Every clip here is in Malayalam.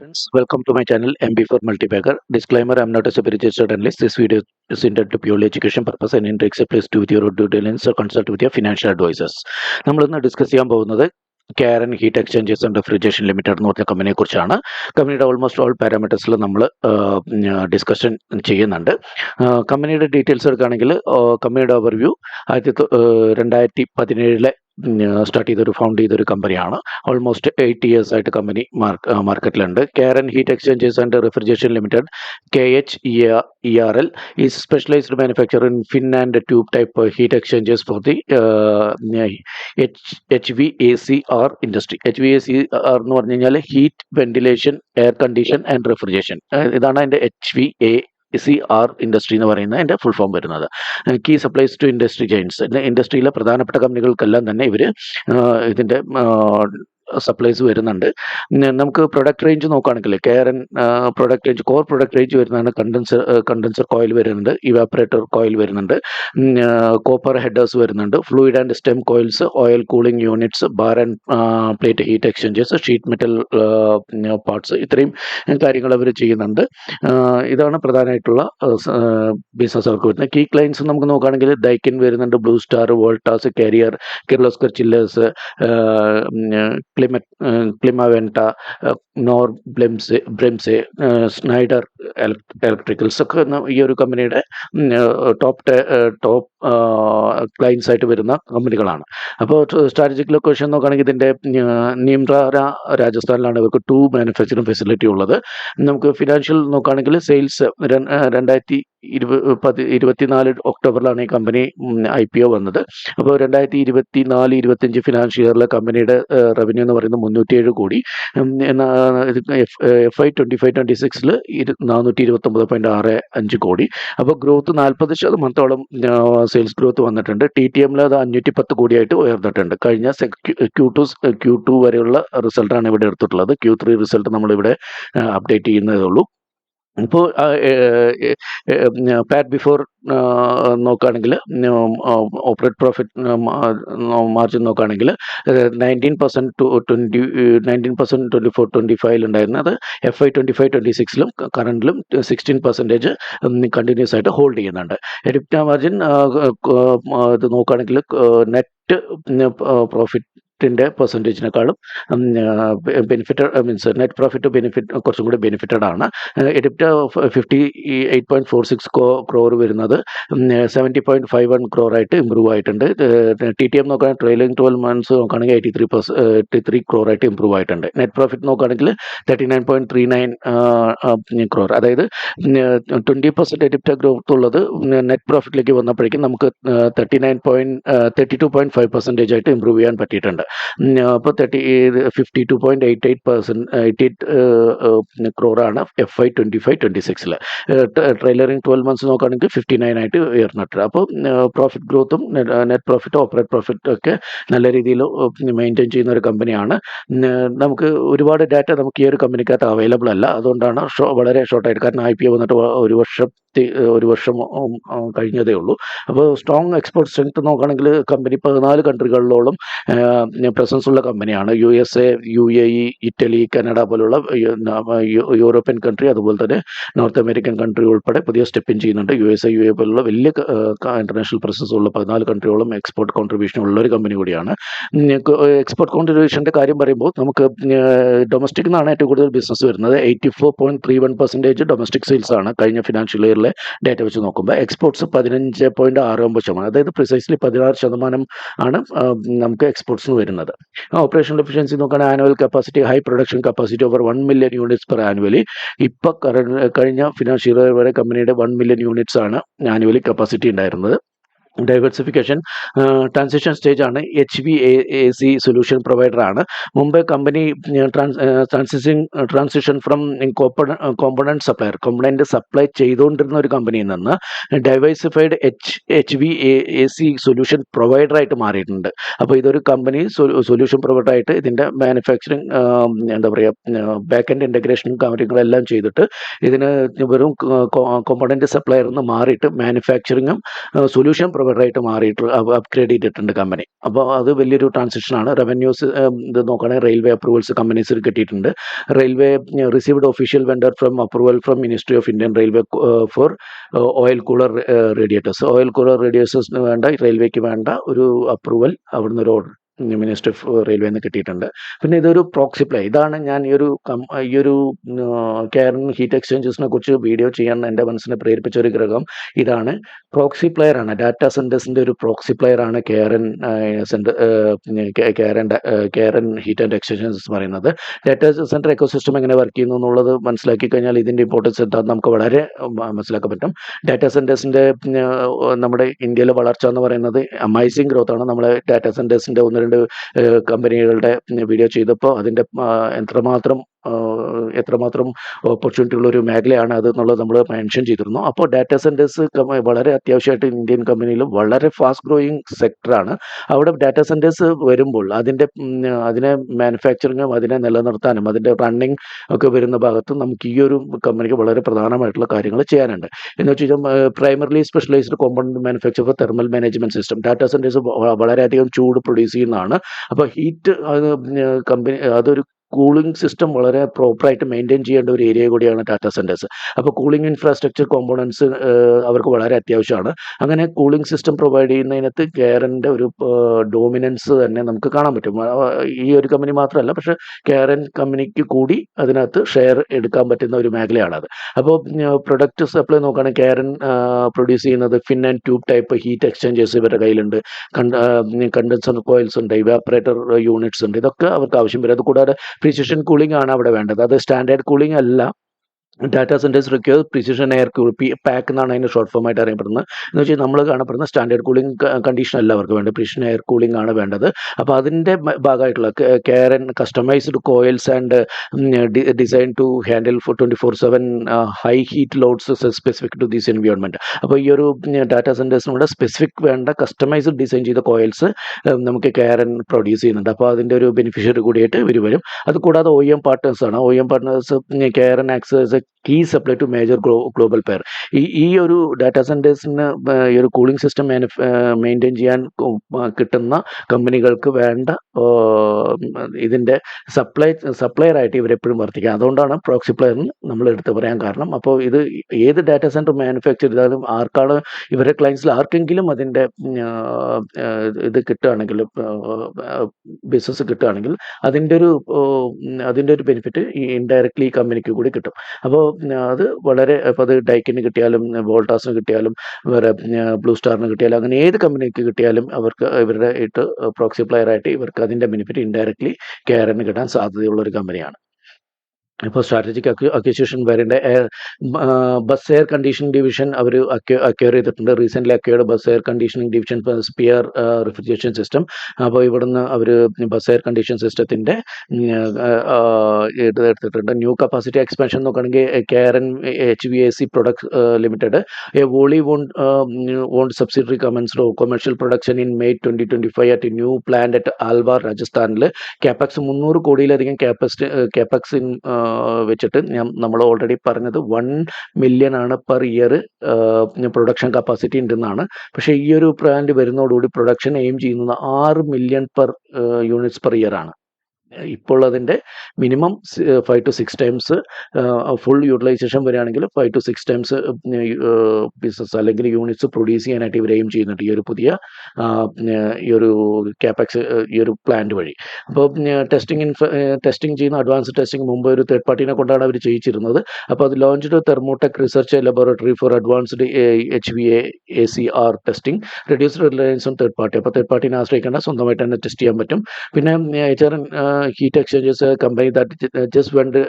Friends, welcome to my channel MB4 Multibagger. Disclaimer: I'm not a registered analyst. This video is intended to purely education purpose and in risk please do with your due diligence or consult with your financial advisors. നമ്മളിന്ന് ഡിസ്കസ് ചെയ്യാൻ പോകുന്നത് Karan heat exchangers and refrigeration limited എന്ന് പറഞ്ഞ കമ്പനിയെ കുറിച്ചാണ്. കമ്പനിയുടെ ഓൾമോസ്റ്റ് ഓൾ പാരാമീറ്റേഴ്സിൽ നമ്മൾ ഡിസ്കഷൻ ചെയ്യുന്നുണ്ട്. കമ്പനിയുടെ ഡീറ്റെയിൽസ് എടുക്കുകയാണെങ്കിൽ കമ്പനിയുടെ ഓവർവ്യൂ 2017 സ്റ്റാർട്ട് ചെയ്തൊരു ഫൗണ്ട് ചെയ്തൊരു കമ്പനിയാണ്. ഓൾമോസ്റ്റ് 8 years ആയിട്ട് കമ്പനി മാർക്കറ്റിലുണ്ട്. Karan heat exchangers and refrigeration limited KHERL is specialized manufacturer in fin and tube type heat exchangers for the HVACR industry. HVACR എന്ന് പറഞ്ഞു കഴിഞ്ഞാൽ heat, ventilation, air condition and refrigeration. ഇതാണ് അതിൻ്റെ HVACR ഇൻഡസ്ട്രി എന്ന് പറയുന്നത് അതിൻ്റെ ഫുൾ ഫോം വരുന്നത്. Key supplies to industry giants, ഇൻഡസ്ട്രിയിലെ പ്രധാനപ്പെട്ട കമ്പനികൾക്കെല്ലാം തന്നെ ഇവർ ഇതിൻ്റെ സപ്ലൈസ് വരുന്നുണ്ട്. നമുക്ക് പ്രൊഡക്റ്റ് റേഞ്ച് നോക്കുകയാണെങ്കിൽ Karan product range, core product range വരുന്നതാണ് കണ്ടൻസർ കോയിൽ വരുന്നുണ്ട്, ഇവാപ്പറേറ്റർ കോയിൽ വരുന്നുണ്ട്, കോപ്പർ ഹെഡേഴ്സ് വരുന്നുണ്ട്, fluid and stem coils, oil cooling units, bar and plate heat exchangers, sheet metal parts, ഇത്രയും കാര്യങ്ങൾ അവർ ചെയ്യുന്നുണ്ട്. ഇതാണ് പ്രധാനമായിട്ടുള്ള ബിസിനസ് അവർക്ക് വരുന്നത്. കീ ക്ലയൻസ് നമുക്ക് നോക്കുകയാണെങ്കിൽ ഡൈക്കിൻ വരുന്നുണ്ട്, Blue Star, Voltas, Carrier, Kirloskar chillers, Climaventa, നോർ ബ്ലെംസെ, സ്നൈഡർ ഇലക്ട്രിക്കൽസ് ഒക്കെ ഈ ഒരു കമ്പനിയുടെ ടോപ്പ് ക്ലയൻസ് ആയിട്ട് വരുന്ന കമ്പനികളാണ്. അപ്പോൾ സ്ട്രാറ്റജിക് ലൊക്കേഷൻ നോക്കുകയാണെങ്കിൽ ഇതിൻ്റെ നീംറാര രാജസ്ഥാനിലാണ് ഇവർക്ക് 2 മാനുഫാക്ചറിങ് ഫെസിലിറ്റി ഉള്ളത്. നമുക്ക് ഫിനാൻഷ്യൽ നോക്കുകയാണെങ്കിൽ സെയിൽസ് 2024 ഒക്ടോബറിലാണ് ഈ കമ്പനി IPO വന്നത്. അപ്പോൾ 2024-25 ഫിനാൻഷ്യൽ ഇയറിലെ കമ്പനിയുടെ റവന്യൂ എന്ന് പറയുന്നത് 307 കോടി. FY 25-26 429.65 കോടി. അപ്പോൾ ഗ്രോത്ത് 40% സെയിൽസ് ഗ്രോത്ത് വന്നിട്ടുണ്ട്. TTM അത് 510 കോടിയായിട്ട് ഉയർന്നിട്ടുണ്ട്. കഴിഞ്ഞ Q2 വരെയുള്ള റിസൾട്ടാണ് ഇവിടെ എടുത്തിട്ടുള്ളത്. Q3 റിസൾട്ട് നമ്മളിവിടെ അപ്ഡേറ്റ് ചെയ്യുന്നതേ ഉള്ളൂ. ഇപ്പോൾ പാറ്റ് ബിഫോർ നോക്കുകയാണെങ്കിൽ ഓപ്പറേറ്റ് പ്രോഫിറ്റ് മാർജിൻ നോക്കുകയാണെങ്കിൽ 19% to 24-25 ഉണ്ടായിരുന്നത് FY 25-26 കറണ്ടിലും 16% കണ്ടിന്യൂസ് ആയിട്ട് ഹോൾഡ് ചെയ്യുന്നുണ്ട്. എബിറ്റ മാർജിൻ ഇത് നോക്കുകയാണെങ്കിൽ നെറ്റ് പ്രോഫിറ്റ് പെർസെൻറ്റേജിനെക്കാളും ബെനിഫിറ്റഡ് നെറ്റ് പ്രോഫിറ്റ് ബെനിഫിറ്റ് കുറച്ചും കൂടി ബെനിഫിറ്റഡ് ആണ്. എഡിപ്റ്റ 58.46 crore വരുന്നത് 70.51 crore ആയിട്ട് ഇമ്പ്രൂവ് ആയിട്ടുണ്ട്. TTM നോക്കുകയാണെങ്കിൽ ട്രെയിലിംഗ് 12 months നോക്കുകയാണെങ്കിൽ 83 crore ആയിട്ട് ഇമ്പ്രൂവ് ആയിട്ടുണ്ട്. നെറ്റ് പ്രോഫിറ്റ് നോക്കുകയാണെങ്കിൽ 39.39 crore, അതായത് 20% എഡിപ്റ്റ ഗ്രോത്ത് ഉള്ളത് നെറ്റ് പ്രോഫിറ്റിലേക്ക് വന്നപ്പോഴേക്കും നമുക്ക് 32.5% ആയിട്ട് ഇമ്പ്രൂവ് ചെയ്യാൻ പറ്റിയിട്ടുണ്ട്. അപ്പോൾ 52.88 crore ആണ് FY 25-26. ട്രെയിലറിംഗ് 12 months നോക്കുകയാണെങ്കിൽ 59 ആയിട്ട് ഉയർന്നിട്ടുണ്ട്. അപ്പോൾ പ്രോഫിറ്റ് ഗ്രോത്തും നെറ്റ് പ്രോഫിറ്റും ഓപ്പറേറ്റ് പ്രോഫിറ്റും ഒക്കെ നല്ല രീതിയിൽ മെയിൻറ്റെയിൻ ചെയ്യുന്ന ഒരു കമ്പനിയാണ്. നമുക്ക് ഒരുപാട് ഡാറ്റ നമുക്ക് ഈ ഒരു കമ്പനിക്കകത്ത് അവൈലബിൾ അല്ല, അതുകൊണ്ടാണ് വളരെ ഷോർട്ടായിട്ട്, കാരണം IPO വന്നിട്ട് ഒരു വർഷം കഴിഞ്ഞതേ ഉള്ളൂ. അപ്പോൾ സ്ട്രോങ് എക്സ്പോർട്ട് സ്ട്രെങ്ത് നോക്കുകയാണെങ്കിൽ കമ്പനി 14 കൺട്രികളിലോളം പ്രസൻസ് ഉള്ള കമ്പനിയാണ്. USA, UAE, ഇറ്റലി, കാനഡ പോലുള്ള യൂറോപ്യൻ കൺട്രി, അതുപോലെ തന്നെ നോർത്ത് അമേരിക്കൻ കൺട്രി ഉൾപ്പെടെ പുതിയ സ്റ്റെപ്പ് ഇൻ ചെയ്യുന്നുണ്ട്. USA, UAE പോലുള്ള വലിയ ഇന്റർനാഷണൽ പ്രസൻസ് ഉള്ള 14 കൺട്രിയോളം എക്സ്പോർട്ട് കോൺട്രിബ്യൂഷൻ ഉള്ള ഒരു കമ്പനി കൂടിയാണ്. എക്സ്പോർട്ട് കോൺട്രിബ്യൂഷൻ്റെ കാര്യം പറയുമ്പോൾ നമുക്ക് ഡൊമസ്റ്റിക് നിന്നാണ് ഏറ്റവും കൂടുതൽ ബിസിനസ് വരുന്നത്. 84.31% ഡൊമസ്റ്റിക് സെയിൽസ് ആണ് കഴിഞ്ഞ ഫിനാൻഷ്യൽ ഇയറിലെ ഡാറ്റ വെച്ച് നോക്കുമ്പോൾ. എക്സ്പോർട്സ് 15.69%, അതായത് പ്രിസൈസ്ലി 16% ആണ് നമുക്ക് എക്സ്പോർട്സിന് വരുന്നത്. ഓപ്പറേഷണൽ എഫിഷ്യൻസി നോക്കുകയാണെങ്കിൽ annual capacity, high production capacity over 1 million units per annually. ഇപ്പോൾ കഴിഞ്ഞ ഫിനാൻഷ്യൽ ഇയർ വരെ കമ്പനിയുടെ 1 million units ആണ് ആനുവലി കപ്പാസിറ്റി ഉണ്ടായിരുന്നത്. ഡൈവേഴ്സിഫിക്കേഷൻ ട്രാൻസിഷൻ സ്റ്റേജ് ആണ്. HVAC സൊല്യൂഷൻ പ്രൊവൈഡർ ആണ്. മുമ്പ് company transition from component supplier, component supply ചെയ്തുകൊണ്ടിരുന്ന ഒരു കമ്പനിയിൽ നിന്ന് ഡൈവേഴ്സിഫൈഡ് HVAC സൊല്യൂഷൻ പ്രൊവൈഡറായിട്ട് മാറിയിട്ടുണ്ട്. അപ്പോൾ ഇതൊരു കമ്പനി സൊല്യൂഷൻ പ്രൊവൈഡറായിട്ട് ഇതിൻ്റെ മാനുഫാക്ചറിങ് എന്താ പറയുക ബാക്ക് എൻഡ് ഇൻ്റഗ്രേഷനും കാര്യങ്ങളെല്ലാം ചെയ്തിട്ട് ഇതിന് വെറും കോമ്പണന്റ് സപ്ലയർ നിന്ന് മാറിയിട്ട് മാനുഫാക്ചറിങ്ങും സൊല്യൂഷൻ പ്രൊവൈഡറായിട്ട് മാറിയിട്ട് അപ്ഗ്രേഡ് ചെയ്തിട്ടുണ്ട് കമ്പനി. അപ്പോൾ അത് വലിയൊരു ട്രാൻസിഷനാണ്. റവന്യൂസ് ഇത് നോക്കുകയാണെങ്കിൽ റെയിൽവേ അപ്രൂവൽസ് കമ്പനീസിൽ കിട്ടിയിട്ടുണ്ട്. Railway received official vendor from approval from ministry of Indian railway for oil cooler radiators. Oil cooler റേഡിയേറ്റേഴ്സിന് വേണ്ട, റെയിൽവേക്ക് വേണ്ട ഒരു അപ്രൂവൽ അവിടുന്ന് ഒരു ഓർഡർ മിനിസ്റ്റർ ഓഫ് റെയിൽവേന്ന് കിട്ടിയിട്ടുണ്ട്. പിന്നെ ഇതൊരു പ്രോക്സി പ്ലേ. ഇതാണ് ഞാൻ ഈ ഒരു കാരൻ ഹീറ്റ് എക്സ്ചേഞ്ചസിനെ കുറിച്ച് വീഡിയോ ചെയ്യാൻ എൻ്റെ മനസ്സിനെ പ്രേരിപ്പിച്ച ഒരു ഘടകം ഇതാണ്. പ്രോക്സി പ്ലെയർ ആണ്, ഡാറ്റാ സെൻറ്റേഴ്സിൻ്റെ ഒരു പ്രോക്സി പ്ലെയർ ആണ് കാരൻ ഹീറ്റ് ആൻഡ് എക്സ്ചേഞ്ചസ് പറയുന്നത്. ഡാറ്റാ സെൻറ്റർ എക്കോസിസ്റ്റം എങ്ങനെ വർക്ക് ചെയ്യുന്നു എന്നുള്ളത് മനസ്സിലാക്കി കഴിഞ്ഞാൽ ഇതിൻ്റെ ഇമ്പോർട്ടൻസ് എന്താണെന്ന് നമുക്ക് വളരെ മനസ്സിലാക്കാൻ പറ്റും. ഡാറ്റാ സെൻറ്റേഴ്സിൻ്റെ നമ്മുടെ ഇന്ത്യയിലെ വളർച്ച എന്ന് പറയുന്നത് അമേസിങ് ഗ്രോത്ത് ആണ്. നമ്മൾ ഡാറ്റാ സെൻറ്റേഴ്സിൻ്റെ 1-2 കമ്പനികളുടെ വീഡിയോ ചെയ്തപ്പോൾ അതിൻ്റെ എത്രമാത്രം ഓപ്പർച്യൂണിറ്റി ഉള്ള ഒരു മേഖലയാണ് അത് എന്നുള്ളത് നമ്മൾ മെൻഷൻ ചെയ്തിരുന്നു. അപ്പോൾ ഡാറ്റാ സെൻറ്റേഴ്സ് വളരെ അത്യാവശ്യമായിട്ട് ഇന്ത്യൻ കമ്പനിയിലും വളരെ ഫാസ്റ്റ് ഗ്രോയിങ് സെക്ടറാണ്. അവിടെ ഡാറ്റാ സെൻറ്റേഴ്സ് വരുമ്പോൾ അതിനെ മാനുഫാക്ചറിങ്ങും അതിനെ നിലനിർത്താനും അതിൻ്റെ റണ്ണിങ് ഒക്കെ വരുന്ന ഭാഗത്ത് നമുക്ക് ഈ ഒരു കമ്പനിക്ക് വളരെ പ്രധാനമായിട്ടുള്ള കാര്യങ്ങൾ ചെയ്യാനുണ്ട്. എന്ന് വെച്ച് കഴിഞ്ഞാൽ primarily specialized component manufacture for thermal management system. Data centers വളരെയധികം ചൂട് പ്രൊഡ്യൂസ് ചെയ്യുന്നതാണ്. അപ്പോൾ ഹീറ്റ് കമ്പനി അതൊരു കൂളിംഗ് സിസ്റ്റം വളരെ പ്രോപ്പറായിട്ട് മെയിൻറ്റെയിൻ ചെയ്യേണ്ട ഒരു ഏരിയ കൂടിയാണ് ഡാറ്റാ സെൻറ്റേഴ്സ്. അപ്പോൾ കൂളിംഗ് ഇൻഫ്രാസ്ട്രക്ചർ കോമ്പോണൻസ് അവർക്ക് വളരെ അത്യാവശ്യമാണ്. അങ്ങനെ കൂളിംഗ് സിസ്റ്റം പ്രൊവൈഡ് ചെയ്യുന്നതിനകത്ത് കാരൻ്റെ ഒരു ഡോമിനൻസ് തന്നെ നമുക്ക് കാണാൻ പറ്റും. ഈ ഒരു കമ്പനി മാത്രമല്ല, പക്ഷേ കാരൻ കമ്പനിക്ക് കൂടി അതിനകത്ത് ഷെയർ എടുക്കാൻ പറ്റുന്ന ഒരു മേഖലയാണത്. അപ്പോൾ പ്രൊഡക്റ്റ് സപ്ലൈ നോക്കുകയാണെങ്കിൽ കാരൻ പ്രൊഡ്യൂസ് ചെയ്യുന്നത് fin and tube type heat exchangers ഇവരുടെ കയ്യിലുണ്ട്. കണ്ടൻസർ കോയിൽസ് ഉണ്ട്, ഇവാപ്പറേറ്റർ യൂണിറ്റ്സ് ഉണ്ട്. ഇതൊക്കെ അവർക്ക് ആവശ്യം വരും. അതുകൂടാതെ പ്രിസിഷൻ കൂളിംഗ് ആണ് അവിടെ വേണ്ടത്. അത് സ്റ്റാൻഡേർഡ് കൂളിംഗ് അല്ല. Data centers require precision air cool, pack എന്നാണ് അതിൻ്റെ ഷോർട്ട് ഫോം ആയിട്ട് അറിയപ്പെടുന്നത്. എന്ന് വെച്ചാൽ നമ്മൾ കാണപ്പെടുന്ന സ്റ്റാൻഡേർഡ് കൂളിംഗ് കണ്ടീഷൻ അല്ല അവർക്ക് വേണ്ടത്, പ്രിസിഷൻ എയർ കൂളിംഗ് ആണ് വേണ്ടത്. അപ്പോൾ അതിൻ്റെ ഭാഗമായിട്ടുള്ള Karan customised coils and design to handle for 24/7 high heat loads specific to these environment. അപ്പോൾ ഈ ഒരു ഡാറ്റാ സെൻറ്റേഴ്സിനൂടെ സ്പെസിഫിക് വേണ്ട കസ്റ്റമൈസ്ഡ് ഡിസൈൻ ചെയ്ത കോയിൽസ് നമുക്ക് കാരൻ പ്രൊഡ്യൂസ് ചെയ്യുന്നുണ്ട്. അപ്പോൾ അതിൻ്റെ ഒരു ബെനിഫിഷ്യറി കൂടിയായിട്ട് ഇവർ വരും. അതുകൂടാതെ OEM പാർട്ട്നേഴ്സാണ്. OEM partners Karan acts key supply to major global peer. ഈ ഒരു ഡാറ്റാ സെൻറ്റേഴ്സിന് ഈ ഒരു കൂളിംഗ് സിസ്റ്റം മെയിൻറ്റെയിൻ ചെയ്യാൻ കിട്ടുന്ന കമ്പനികൾക്ക് വേണ്ട ഇതിൻ്റെ സപ്ലയറായിട്ട് ഇവരെപ്പോഴും വർത്തിക്കുക. അതുകൊണ്ടാണ് പ്രോക്സി പ്ലെയറിന് നമ്മൾ എടുത്ത് പറയാൻ കാരണം. അപ്പോൾ ഇത് ഏത് ഡാറ്റാ സെൻറ്റർ മാനുഫാക്ചർ ചെയ്താലും ആർക്കാണ് ഇവരുടെ ക്ലയൻസിൽ ആർക്കെങ്കിലും അതിൻ്റെ ഇത് കിട്ടുകയാണെങ്കിൽ, ബിസിനസ് കിട്ടുകയാണെങ്കിൽ അതിൻ്റെ ഒരു ബെനിഫിറ്റ് ഇൻഡയറക്ട്ലി ഈ കമ്പനിക്ക് കൂടി കിട്ടും. അപ്പോൾ അത് വളരെ, അപ്പോൾ അത് ഡൈക്കിന് കിട്ടിയാലും വോൾട്ടാസിന് കിട്ടിയാലും വേറെ ബ്ലൂ സ്റ്റാറിന് കിട്ടിയാലും അങ്ങനെ ഏത് കമ്പനിക്ക് കിട്ടിയാലും അവർക്ക് ഇവരുടെ പ്രോക്സി പ്ലെയറായിട്ട് ഇവർക്ക് അതിൻ്റെ ബെനിഫിറ്റ് ഇൻഡയറക്ട്ലി കാരന് കിട്ടാൻ സാധ്യതയുള്ള ഒരു കമ്പനിയാണ്. ഇപ്പോൾ സ്ട്രാറ്റജിക് അക്വിസിഷൻ വേറെ ബസ് എയർ കണ്ടീഷനിങ് ഡിവിഷൻ അവർ അക്വയർ ചെയ്തിട്ടുണ്ട്. Recently acquired bus air conditioning division spear refrigeration system. അപ്പോൾ ഇവിടുന്ന് അവർ ബസ് എയർ കണ്ടീഷൻ സിസ്റ്റത്തിൻ്റെ എടുത്തിട്ടുണ്ട്. ന്യൂ കപ്പാസിറ്റി എക്സ്പാൻഷൻ നോക്കുകയാണെങ്കിൽ കാരൻ HVAC products limited wholly owned subsidiary commenced commercial production in May 2025 at new plant at Alwar രാജസ്ഥാനിൽ. ക്യാപെക്സ് 300 കോടിയിലധികം ക്യാപെക്സ് വെച്ചിട്ട് നമ്മൾ ഓൾറെഡി പറഞ്ഞത് 1 million ആണ് പെർ ഇയർ പ്രൊഡക്ഷൻ കപ്പാസിറ്റി ഉണ്ടെന്നാണ്. പക്ഷേ ഈ ഒരു പ്ലാന്റ് വരുന്നതോടുകൂടി പ്രൊഡക്ഷൻ എയിം ചെയ്യുന്നത് 6 million യൂണിറ്റ്സ് പെർ ഇയർ ആണ്. ഇപ്പോൾ അതിൻ്റെ minimum 5 to 6 times full utilization വരികയാണെങ്കിൽ 5 to 6 times ബിസിനസ് അല്ലെങ്കിൽ യൂണിറ്റ്സ് പ്രൊഡ്യൂസ് ചെയ്യാനായിട്ട് ഇവർ എയിം ചെയ്യുന്നുണ്ട് ഈ ഒരു പുതിയ ഈ ഒരു ക്യാപെക്സ് ഈ ഒരു പ്ലാന്റ് വഴി. അപ്പോൾ ടെസ്റ്റിംഗ് ചെയ്യുന്ന അഡ്വാൻസ് ടെസ്റ്റിംഗ് മുമ്പ് ഒരു തേർഡ് പാർട്ടീനെ കൊണ്ടാണ് അവർ ചെയ്യിച്ചിരുന്നത്. അപ്പോൾ അത് launched Thermotech research laboratory for advanced HVACR testing, reduced reliance on third party. അപ്പോൾ തേർഡ് പാർട്ടീനെ ആശ്രയിക്കേണ്ട, സ്വന്തമായിട്ട് തന്നെ ടെസ്റ്റ് ചെയ്യാൻ പറ്റും. പിന്നെ ഹീറ്റ് എക്സ്ചേഞ്ചേഴ്സ് കമ്പനി ദാറ്റ് ജസ്റ്റ് വെന്റ്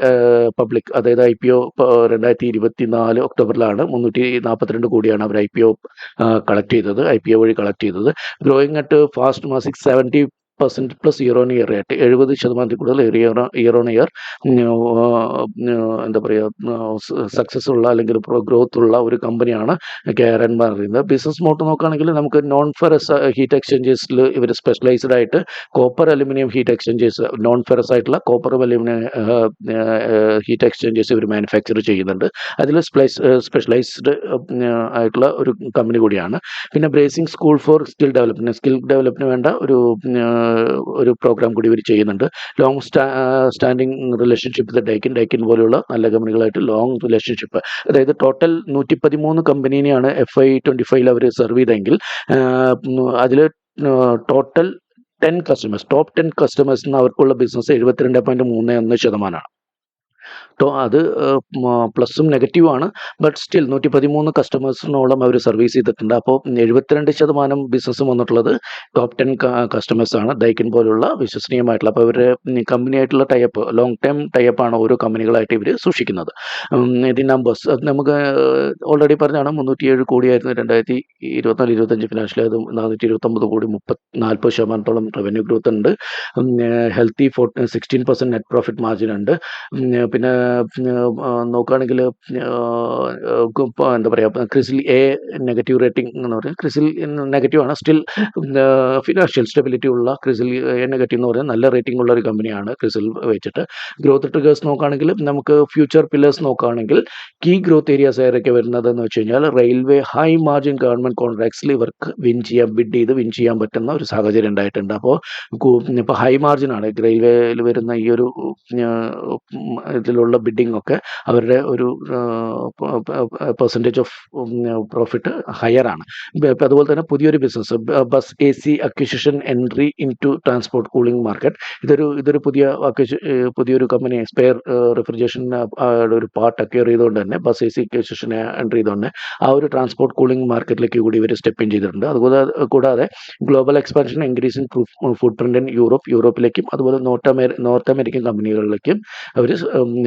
പബ്ലിക്, അതായത് IPO 2024 ഒക്ടോബറിലാണ് 342 കോടിയാണ് അവർ IPO കളക്ട് ചെയ്തത്, IPO വഴി കളക്ട് ചെയ്തത്. Growing at fast massive 70 70% year on year ആയിട്ട് 70% കൂടുതൽ ഇയർ ഓൺ ഇയർ എന്താ പറയുക സക്സസ് ഉള്ള അല്ലെങ്കിൽ ഗ്രോത്ത് ഉള്ള ഒരു കമ്പനിയാണ് KRN എന്ന് പറയുന്നത്. ബിസിനസ് മോഡൽ നോക്കുകയാണെങ്കിൽ നമുക്ക് നോൺ ഫെറസ് ഹീറ്റ് എക്സ്ചേഞ്ചേഴ്സിൽ ഇവർ സ്പെഷ്യലൈസ്ഡ് ആയിട്ട് copper aluminium heat exchangers, non ferrous ആയിട്ടുള്ള കോപ്പർ അലുമിനിയം ഹീറ്റ് എക്സ്ചേഞ്ചേഴ്സ് ഇവർ മാനുഫാക്ചർ ചെയ്യുന്നുണ്ട്. അതിൽ സ്പെഷ്യലൈസ്ഡ് ആയിട്ടുള്ള ഒരു കമ്പനി കൂടിയാണ്. പിന്നെ bracing school for skill development വേണ്ട ഒരു പ്രോഗ്രാം കൂടി ഇവർ ചെയ്യുന്നുണ്ട്. Long standing relationship with Daikin പോലെയുള്ള നല്ല കമ്പനികളായിട്ട് ലോങ് റിലേഷൻഷിപ്പ്, അതായത് ടോട്ടൽ 113 കമ്പനീനെയാണ് FY25 അവർ സെർവ് ചെയ്തെങ്കിൽ അതിൽ ടോട്ടൽ 10 കസ്റ്റമേഴ്സ്, ടോപ്പ് 10 കസ്റ്റമേഴ്സിന് അവർക്കുള്ള ബിസിനസ് 72.31%. അത് പ്ലസും നെഗറ്റീവാണ്. ബട്ട് സ്റ്റിൽ 113 കസ്റ്റമേഴ്സിനോളം അവർ സർവീസ് ചെയ്തിട്ടുണ്ട്. അപ്പോൾ 72% ബിസിനസ് വന്നിട്ടുള്ളത് ടോപ്പ് 10 കസ്റ്റമേഴ്സാണ്, ഡൈക്കിൻ പോലുള്ള വിശ്വസനീയമായിട്ടുള്ള. അപ്പോൾ ഇവരുടെ കമ്പനിയായിട്ടുള്ള ടൈപ്പ്, ലോങ് ടൈം ടൈപ്പാണ് ഓരോ കമ്പനികളായിട്ട് ഇവർ സൂക്ഷിക്കുന്നത്. ഇത് നമ്പേഴ്സ് നമുക്ക് ഓൾറെഡി പറഞ്ഞാണ്. 307 കോടിയായിരുന്നു 2024-25 ഫിനാൻഷ്യൽ, അത് 429 കോടി, 40% റവന്യൂ ഗ്രോത്ത് ഉണ്ട്. ഹെൽത്തി 16% നെറ്റ് പ്രോഫിറ്റ് മാർജിൻ ഉണ്ട്. പിന്നെ നോക്കുകയാണെങ്കിൽ എന്താ പറയുക, ക്രിസിൽ A നെഗറ്റീവ് റേറ്റിംഗ് എന്ന് പറയുന്നത്, ക്രിസിൽ നെഗറ്റീവാണ്, സ്റ്റിൽ ഫിനാൻഷ്യൽ സ്റ്റെബിലിറ്റി ഉള്ള ക്രിസിൽ A നെഗറ്റീവ് എന്ന് പറയുന്നത് നല്ല റേറ്റിംഗ് ഉള്ള ഒരു കമ്പനിയാണ് ക്രിസിൽ വെച്ചിട്ട്. ഗ്രോത്ത് ട്രിഗേഴ്സ് നോക്കുകയാണെങ്കിൽ നമുക്ക് ഫ്യൂച്ചർ പില്ലേഴ്സ് നോക്കുകയാണെങ്കിൽ കീ ഗ്രോത്ത് ഏരിയാസ് ഏതൊക്കെ വരുന്നത് എന്ന് വെച്ച് കഴിഞ്ഞാൽ റെയിൽവേ ഹൈ മാർജിൻ ഗവൺമെൻറ് കോൺട്രാക്ട്സിൽ ഇവർക്ക് ബിഡ് ചെയ്ത് വിൻ ചെയ്യാൻ പറ്റുന്ന ഒരു സാഹചര്യം ഉണ്ടായിട്ടുണ്ട്. അപ്പോൾ ഇപ്പോൾ ഹൈ മാർജിനാണ് റെയിൽവേയിൽ വരുന്ന ഈ ഒരു ഇതിലുള്ള ബിഡിംഗ് ഒക്കെ അവരുടെ ഒരു പെർസെൻറ്റേജ് ഓഫ് പ്രോഫിറ്റ് ഹയർ ആണ്. അതുപോലെ തന്നെ പുതിയൊരു business bus AC acquisition entry into transport cooling market. ഇതൊരു പുതിയൊരു കമ്പനി സ്പെയർ റെഫ്രിജറേഷൻ ഒരു പാർട്ട് അക്വയർ ചെയ്തുകൊണ്ട് തന്നെ ബസ് AC അക്വിസിഷൻ എൻട്രി ചെയ്തുകൊണ്ട് ആ ഒരു ട്രാൻസ്പോർട്ട് കൂളിംഗ് മാർക്കറ്റിലേക്ക് കൂടി ഇവർ സ്റ്റെപ്പ് ഇൻ ചെയ്തിട്ടുണ്ട്. കൂടാതെ global expansion increasing footprint in യൂറോപ്പിലേക്കും അതുപോലെ നോർത്ത് അമേരിക്കൻ കമ്പനികളിലേക്കും അവർ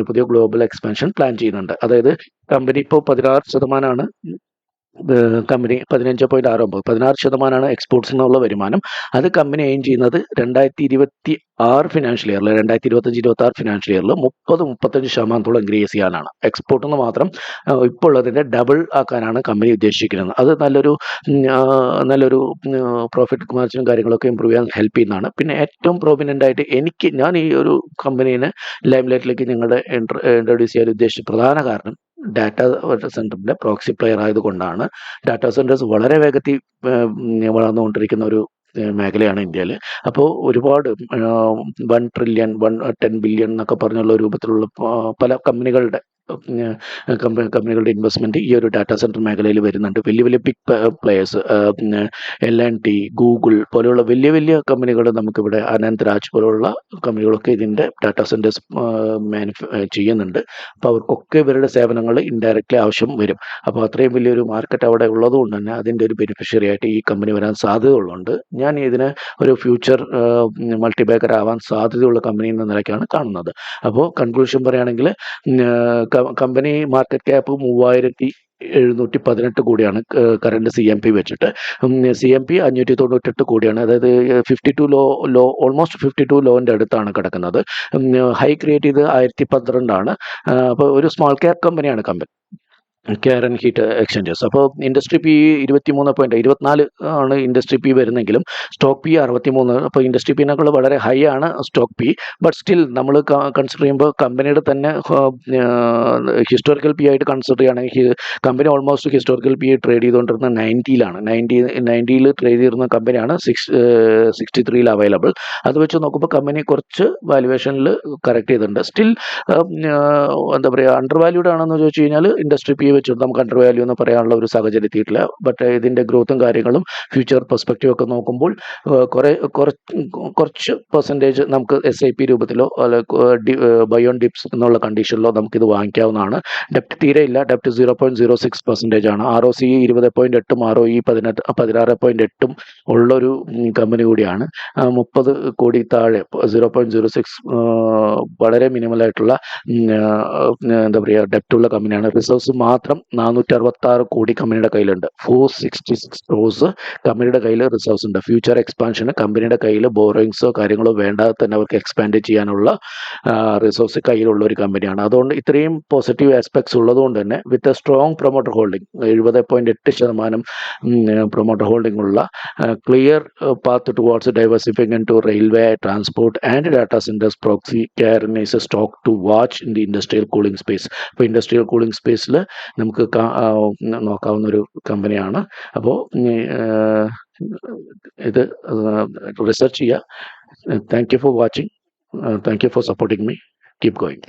പുതിയ ഗ്ലോബൽ എക്സ്പാൻഷൻ പ്ലാൻ ചെയ്യുന്നുണ്ട്. അതായത് കമ്പനി ഇപ്പോൾ 16%, കമ്പനി 15.69, 16% എക്സ്പോർട്സിനുള്ള വരുമാനം. അത് കമ്പനി എയിം ചെയ്യുന്നത് 2026 ഫിനാൻഷ്യൽ ഇയറിൽ, 2025-26 ഫിനാൻഷ്യൽ ഇയറിൽ 30-35% ഇൻക്രീസ് ചെയ്യാനാണ്. എക്സ്പോർട്ടിൽ നിന്ന് മാത്രം ഇപ്പോൾ ഉള്ളതിൻ്റെ ഡബിൾ ആക്കാനാണ് കമ്പനി ഉദ്ദേശിക്കുന്നത്. അത് നല്ലൊരു പ്രോഫിറ്റ് മാർജിനും കാര്യങ്ങളൊക്കെ ഇമ്പ്രൂവ് ചെയ്യാൻ ഹെൽപ്പ് ചെയ്യുന്നതാണ്. പിന്നെ ഏറ്റവും പ്രോമിനൻ്റ് ആയിട്ട് ഞാൻ ഈ ഒരു കമ്പനീനെ ലൈംലൈറ്റിലേക്ക് ഞങ്ങളുടെ ഇൻട്രൊഡ്യൂസ് ചെയ്യാൻ ഉദ്ദേശിച്ച പ്രധാന കാരണം ഡാറ്റാ സെൻറ്ററിൻ്റെ പ്രോക്സി പ്ലെയർ ആയതുകൊണ്ടാണ്. ഡാറ്റാ സെൻറ്റേഴ്സ് വളരെ വേഗത്തിൽ വളർന്നുകൊണ്ടിരിക്കുന്ന ഒരു മേഖലയാണ് ഇന്ത്യയിൽ. അപ്പോൾ ഒരുപാട് 1 ട്രില്യൺ 10 ബില്യൺ എന്നൊക്കെ പറഞ്ഞുള്ള രൂപത്തിലുള്ള പല കമ്പനികളുടെ ഇൻവെസ്റ്റ്മെൻറ്റ് ഈ ഒരു ഡാറ്റാ സെൻറ്റർ മേഖലയിൽ വരുന്നുണ്ട്. വലിയ ബിഗ് പ്ലെയേഴ്സ്, L&T, ഗൂഗിൾ പോലെയുള്ള വലിയ കമ്പനികൾ നമുക്കിവിടെ, അനന്തരാജ് പോലുള്ള കമ്പനികളൊക്കെ ഇതിൻ്റെ ഡാറ്റാ സെൻറ്റേഴ്സ് ചെയ്യുന്നുണ്ട്. അപ്പോൾ അവർക്കൊക്കെ ഇവരുടെ സേവനങ്ങൾ ഇൻഡയറക്റ്റ്ലി ആവശ്യം വരും. അപ്പോൾ അത്രയും വലിയൊരു മാർക്കറ്റ് അവിടെ ഉള്ളതുകൊണ്ട് തന്നെ അതിൻ്റെ ഒരു ബെനിഫിഷ്യറി ആയിട്ട് ഈ കമ്പനി വരാൻ സാധ്യതയുള്ളതുകൊണ്ട് ഞാൻ ഇതിനെ ഒരു ഫ്യൂച്ചർ മൾട്ടിബാഗർ ആവാൻ സാധ്യതയുള്ള കമ്പനി എന്ന നിലയ്ക്കാണ് കാണുന്നത്. അപ്പോൾ കൺക്ലൂഷൻ പറയുകയാണെങ്കിൽ കമ്പനി മാർക്കറ്റ് ക്യാപ്പ് 3718 കോടിയാണ് കറണ്ട് CMP വെച്ചിട്ട്. CMP 598 കോടിയാണ്. അതായത് 52 ഓൾമോസ്റ്റ് 52 ലോൻ്റെ അടുത്താണ് കിടക്കുന്നത്. ഹൈ ക്രിയേറ്റ് ചെയ്ത് 1012 ആണ്. അപ്പോൾ ഒരു സ്മോൾ ക്യാപ് കമ്പനിയാണ് KRN ഹീറ്റ് എക്സ്ചേഞ്ചേഴ്സ്. അപ്പോൾ ഇൻഡസ്ട്രി P 23.24 ആണ് ഇൻഡസ്ട്രി P വരുന്നെങ്കിലും സ്റ്റോക്ക് P 63. അപ്പോൾ ഇൻഡസ്ട്രി P-നേക്കാൾ വളരെ ഹൈ ആണ് സ്റ്റോക്ക് P. ബട്ട് സ്റ്റിൽ നമ്മൾ കൺസിഡർ ചെയ്യുമ്പോൾ കമ്പനിയുടെ തന്നെ ഹിസ്റ്റോറിക്കൽ P ആയിട്ട് കൺസിഡർ ചെയ്യുകയാണെങ്കിൽ company almost historical P trade ചെയ്തുകൊണ്ടിരുന്ന 90ലാണ്. 90ൽ ട്രേഡ് ചെയ്തിരുന്ന കമ്പനിയാണ് 63ൽ അവൈലബിൾ. അത് വെച്ച് നോക്കുമ്പോൾ കമ്പനി കുറച്ച് വാല്യുവേഷനിൽ കറക്റ്റ് ചെയ്തിട്ടുണ്ട്. സ്റ്റിൽ എന്താ പറയുക, അണ്ടർ വാല്യൂഡ് ആണെന്ന് ചോദിച്ചു കഴിഞ്ഞാൽ ഇൻഡസ്ട്രി P വെച്ചിട്ട് നമുക്ക് അണ്ടർ വാല്യൂ എന്ന് പറയാനുള്ള ഒരു സാഹചര്യം എത്തിയിട്ടില്ല. ബട്ട് ഇതിൻ്റെ ഗ്രോത്തും കാര്യങ്ങളും ഫ്യൂച്ചർ പെർസ്പെക്റ്റീവ് ഒക്കെ നോക്കുമ്പോൾ കുറച്ച് പെർസെൻറ്റേജ് നമുക്ക് SIP രൂപത്തിലോ ബൈ ഓൺ ഡിപ്സ് എന്നുള്ള കണ്ടീഷനിലോ നമുക്കിത് വാങ്ങിക്കാവുന്നതാണ്. ഡെപ്റ്റ് തീരെ ഇല്ല. ഡെപ്റ്റ് 0.06% ആണ്. ROC 20.8, ROE 16.8 ഉള്ളൊരു കമ്പനി കൂടിയാണ്. 30 കോടി താഴെ 0.06 വളരെ മിനിമലായിട്ടുള്ള എന്താ പറയുക ഡെപ്റ്റുള്ള കമ്പനിയാണ്. റിസർവ്സ് മാത്രം മാത്രം 466 കോടി കമ്പനിയുടെ കയ്യിലുണ്ട്. 466 ക്രോസ് കമ്പനിയുടെ കയ്യിൽ റിസർവ്സ് ഉണ്ട്. ഫ്യൂച്ചർ എക്സ്പാൻഷന് കമ്പനിയുടെ കയ്യിൽ ബോറോയിങ്സോ കാര്യങ്ങളോ വേണ്ടാതെ തന്നെ അവർക്ക് എക്സ്പാൻഡ് ചെയ്യാനുള്ള റിസോഴ്സ് കയ്യിലുള്ള ഒരു കമ്പനിയാണ്. അതുകൊണ്ട് ഇത്രയും പോസിറ്റീവ് ആസ്പെക്ട്സ് ഉള്ളതുകൊണ്ട് തന്നെ with a strong promoter holding 70.8% promoter holding ഉള്ള clear path towards diversifying into railway, transport and data centers, proxy Cairn is a stock to watch in the industrial cooling space. അപ്പോൾ ഇൻഡസ്ട്രിയൽ കൂളിംഗ് സ്പേസിൽ നമുക്ക് നോക്കാവുന്ന ഒരു കമ്പനിയാണ്. അപ്പോൾ ഇത് റിസർച്ച് ചെയ്യുക. Thank you for watching. Thank you for supporting me. Keep going.